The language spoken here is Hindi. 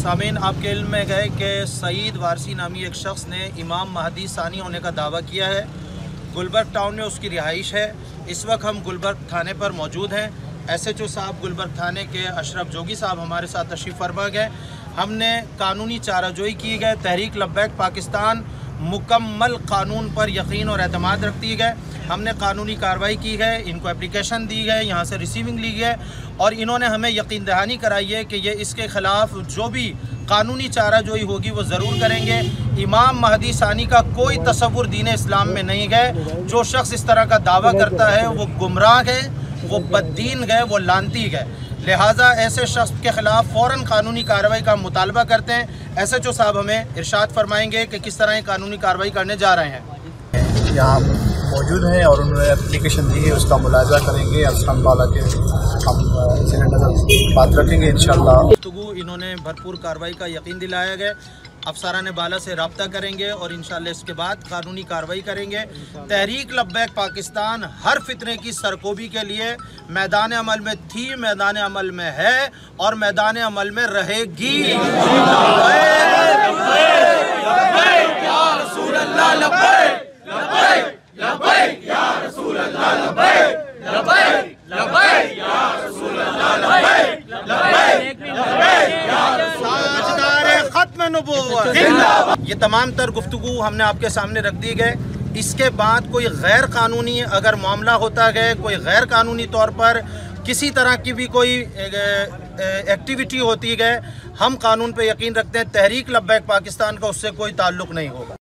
सामीन, आपके इल्म में गए कि सईद वारसी नामी एक शख्स ने इमाम महदी सानी होने का दावा किया है। गुलबर्ग टाउन में उसकी रिहाइश है। इस वक्त हम गुलबर्ग थाने पर मौजूद हैं। SHO साहब गुलबर्ग थाने के अशरफ जोगी साहब हमारे साथ तशरीफ़ फरमा गए। हमने कानूनी चाराजोई की गए। तहरीक लब्बैक पाकिस्तान मुकम्मल कानून पर यकीन और एतमाद रखती गए। हमने कानूनी कार्रवाई की है, इनको एप्लीकेशन दी है, यहाँ से रिसीविंग ली है और इन्होंने हमें यकीन दहानी कराई है कि ये इसके ख़िलाफ़ जो भी कानूनी चाराजोई होगी वो ज़रूर करेंगे। इमाम महदी सानी का कोई तसव्वुर दीन इस्लाम में नहीं है। जो शख्स इस तरह का दावा करता है वो गुमराह है, वो बद्दीन है, वो लानती है। लिहाजा ऐसे शख्स के ख़िलाफ़ फ़ौरन कानूनी कार्रवाई का मुतालबा करते हैं। SHO साहब हमें इरशाद फरमाएंगे कि किस तरह कानूनी कार्रवाई करने जा रहे हैं। यहाँ मौजूद हैं और उन्होंने एप्लीकेशन दी है, उसका मुलाजा करेंगे। अफसान वाला के हम बात रखेंगे इंशाअल्लाह। गुफ्तगू इन्होंने भरपूर कार्रवाई का यकीन दिलाया गया। अफसरान बाला से रब्ता करेंगे और इंशाअल्लाह इसके बाद कानूनी कार्रवाई करेंगे। तहरीक लब्बैक पाकिस्तान हर फितने की सरकोबी के लिए मैदान अमल में थी, मैदान अमल में है और मैदान अमल में रहेगी। ये तमाम तर गुफ्तगू हमने आपके सामने रख दी गए। इसके बाद कोई गैर कानूनी अगर मामला होता है, कोई गैर कानूनी तौर पर किसी तरह की भी कोई एक्टिविटी होती है, हम कानून पे यकीन रखते हैं। तहरीक लब्बैक पाकिस्तान का उससे कोई ताल्लुक़ नहीं होगा।